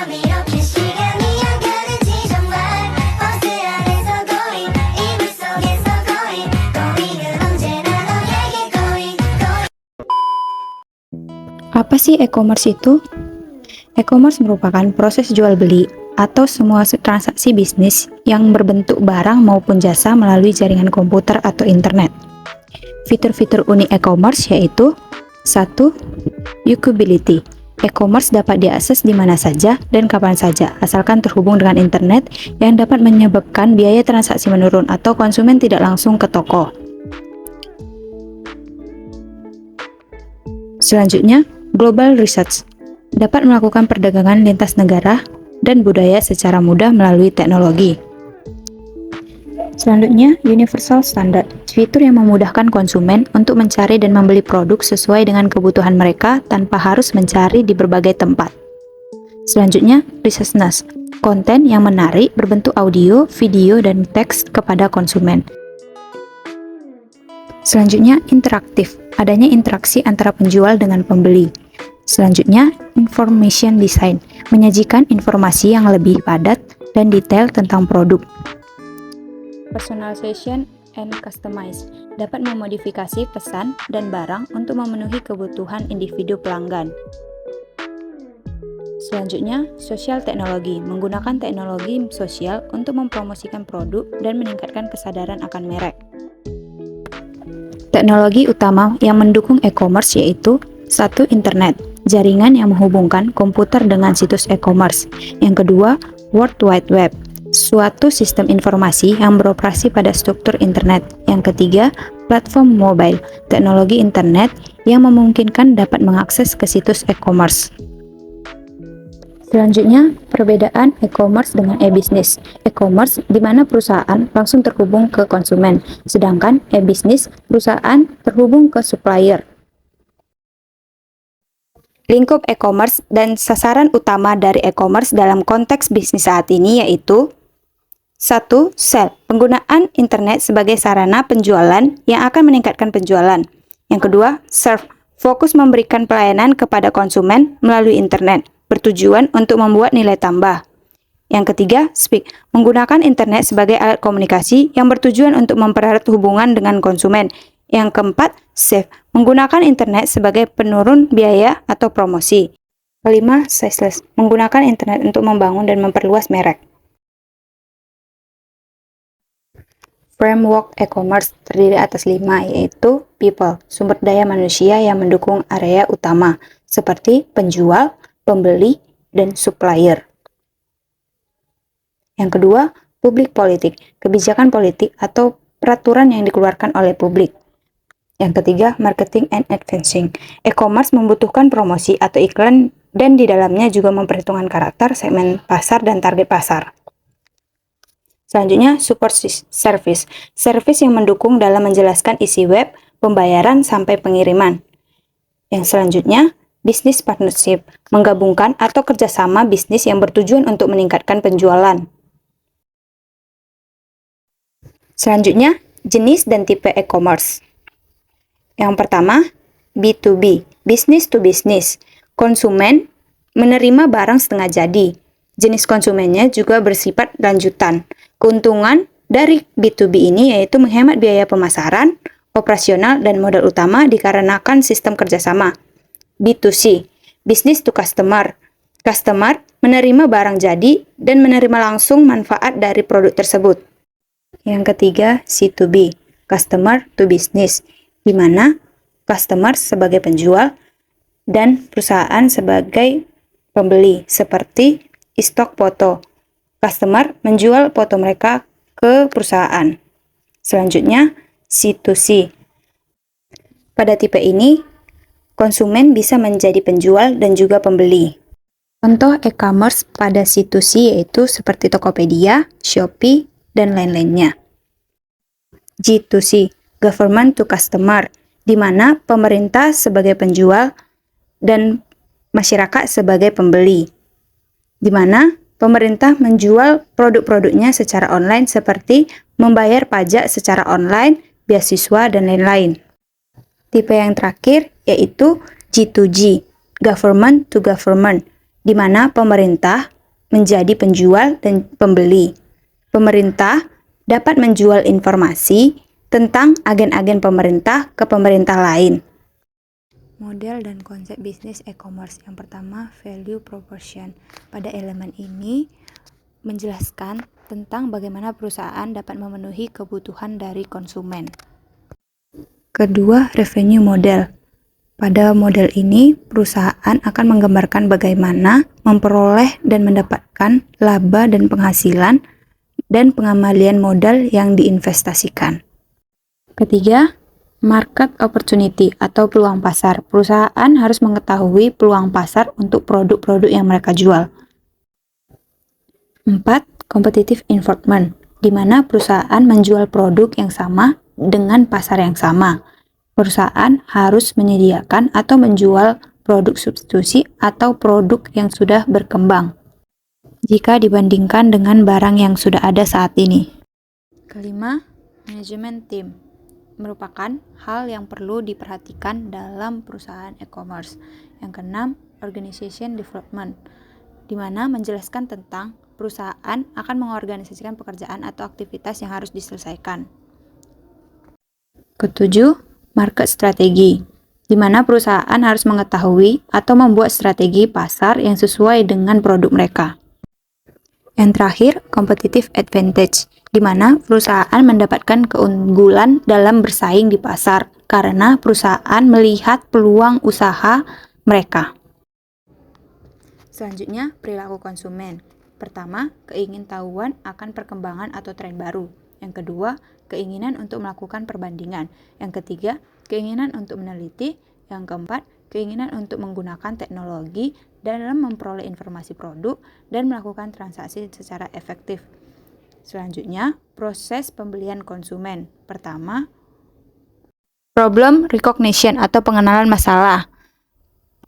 밤 이렇게 시간이 안 가는지 정말 버스 안에서 going 이불 속에서 going 은 언제나 너에게 going. Apa sih e-commerce itu? E-commerce merupakan proses jual beli atau semua transaksi bisnis yang berbentuk barang maupun jasa melalui jaringan komputer atau internet. Fitur-fitur unik e-commerce yaitu 1. Usability. E-commerce dapat diakses di mana saja dan kapan saja, asalkan terhubung dengan internet yang dapat menyebabkan biaya transaksi menurun atau konsumen tidak langsung ke toko. Selanjutnya, global research. Dapat melakukan perdagangan lintas negara dan budaya secara mudah melalui teknologi. Selanjutnya, universal standard, fitur yang memudahkan konsumen untuk mencari dan membeli produk sesuai dengan kebutuhan mereka tanpa harus mencari di berbagai tempat. Selanjutnya, richness, konten yang menarik berbentuk audio, video, dan teks kepada konsumen. Selanjutnya, interaktif, adanya interaksi antara penjual dengan pembeli. Selanjutnya, information design, menyajikan informasi yang lebih padat dan detail tentang produk. Personalization and customize, dapat memodifikasi pesan dan barang untuk memenuhi kebutuhan individu pelanggan. Selanjutnya, social teknologi, menggunakan teknologi sosial untuk mempromosikan produk dan meningkatkan kesadaran akan merek. Teknologi utama yang mendukung e-commerce yaitu 1. Internet, jaringan yang menghubungkan komputer dengan situs e-commerce. Yang kedua, World Wide Web, suatu sistem informasi yang beroperasi pada struktur internet. Yang ketiga, platform mobile, teknologi internet yang memungkinkan dapat mengakses ke situs e-commerce. Selanjutnya, perbedaan e-commerce dengan e-business. E-commerce di mana perusahaan langsung terhubung ke konsumen, sedangkan e-business perusahaan terhubung ke supplier. Lingkup e-commerce dan sasaran utama dari e-commerce dalam konteks bisnis saat ini yaitu 1. Sell, penggunaan internet sebagai sarana penjualan yang akan meningkatkan penjualan. Yang kedua, serve, fokus memberikan pelayanan kepada konsumen melalui internet, bertujuan untuk membuat nilai tambah. Yang ketiga, speak, menggunakan internet sebagai alat komunikasi yang bertujuan untuk mempererat hubungan dengan konsumen. Yang keempat, save, menggunakan internet sebagai penurun biaya atau promosi. Kelima, sales, menggunakan internet untuk membangun dan memperluas merek. Framework e-commerce terdiri atas 5, yaitu people, sumber daya manusia yang mendukung area utama, seperti penjual, pembeli, dan supplier. Yang kedua, public politik, kebijakan politik atau peraturan yang dikeluarkan oleh publik. Yang ketiga, marketing and advertising. E-commerce membutuhkan promosi atau iklan dan di dalamnya juga memperhitungkan karakter, segmen pasar, dan target pasar. Selanjutnya, support service. Service yang mendukung dalam menjelaskan isi web, pembayaran, sampai pengiriman. Yang selanjutnya, business partnership. Menggabungkan atau kerjasama bisnis yang bertujuan untuk meningkatkan penjualan. Selanjutnya, jenis dan tipe e-commerce. Yang pertama, B2B, business to business. Konsumen menerima barang setengah jadi. Jenis konsumennya juga bersifat lanjutan. Keuntungan dari B2B ini yaitu menghemat biaya pemasaran, operasional, dan modal utama dikarenakan sistem kerjasama. B2C, business to customer. Customer menerima barang jadi dan menerima langsung manfaat dari produk tersebut. Yang ketiga, C2B, customer to business, di mana customer sebagai penjual dan perusahaan sebagai pembeli, seperti stok foto. Customer menjual foto mereka ke perusahaan. Selanjutnya, C2C. Pada tipe ini, konsumen bisa menjadi penjual dan juga pembeli. Contoh e-commerce pada C2C yaitu seperti Tokopedia, Shopee, dan lain-lainnya. G2C, government to customer, di mana pemerintah sebagai penjual dan masyarakat sebagai pembeli, di mana pemerintah menjual produk-produknya secara online seperti membayar pajak secara online, beasiswa, dan lain-lain. Tipe yang terakhir yaitu G2G, government to government, di mana pemerintah menjadi penjual dan pembeli. Pemerintah dapat menjual informasi tentang agen-agen pemerintah ke pemerintah lain. Model dan konsep bisnis e-commerce. Yang pertama, value proposition. Pada elemen ini menjelaskan tentang bagaimana perusahaan dapat memenuhi kebutuhan dari konsumen. Kedua, revenue model. Pada model ini, perusahaan akan menggambarkan bagaimana memperoleh dan mendapatkan laba dan penghasilan dan pengembalian modal yang diinvestasikan. Ketiga, market opportunity atau peluang pasar. Perusahaan harus mengetahui peluang pasar untuk produk-produk yang mereka jual. 4. Competitive environment, di mana perusahaan menjual produk yang sama dengan pasar yang sama. Perusahaan harus menyediakan atau menjual produk substitusi atau produk yang sudah berkembang jika dibandingkan dengan barang yang sudah ada saat ini. Kelima, manajemen tim merupakan hal yang perlu diperhatikan dalam perusahaan e-commerce. Yang keenam, organization development, di mana menjelaskan tentang perusahaan akan mengorganisasikan pekerjaan atau aktivitas yang harus diselesaikan. Ketujuh, market strategi, di mana perusahaan harus mengetahui atau membuat strategi pasar yang sesuai dengan produk mereka. Yang terakhir, competitive advantage, di mana perusahaan mendapatkan keunggulan dalam bersaing di pasar karena perusahaan melihat peluang usaha mereka. Selanjutnya, perilaku konsumen. Pertama, keingintahuan akan perkembangan atau tren baru. Yang kedua, keinginan untuk melakukan perbandingan. Yang ketiga, keinginan untuk meneliti. Yang keempat, keinginan untuk menggunakan teknologi dalam memperoleh informasi produk dan melakukan transaksi secara efektif. Selanjutnya, proses pembelian konsumen. Pertama, problem recognition atau pengenalan masalah.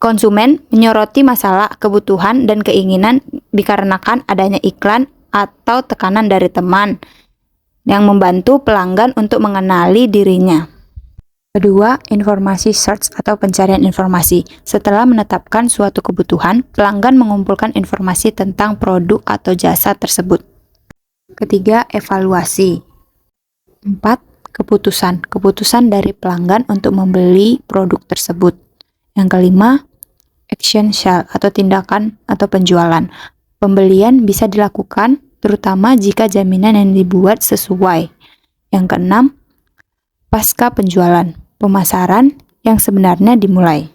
Konsumen menyoroti masalah, kebutuhan, dan keinginan dikarenakan adanya iklan atau tekanan dari teman yang membantu pelanggan untuk mengenali dirinya. Kedua, informasi search atau pencarian informasi. Setelah menetapkan suatu kebutuhan, pelanggan mengumpulkan informasi tentang produk atau jasa tersebut. Ketiga, evaluasi. 4. Keputusan. Keputusan dari pelanggan untuk membeli produk tersebut. Yang kelima, action sale atau tindakan atau penjualan. Pembelian bisa dilakukan terutama jika jaminan yang dibuat sesuai. Yang keenam, pasca penjualan. Pemasaran yang sebenarnya dimulai.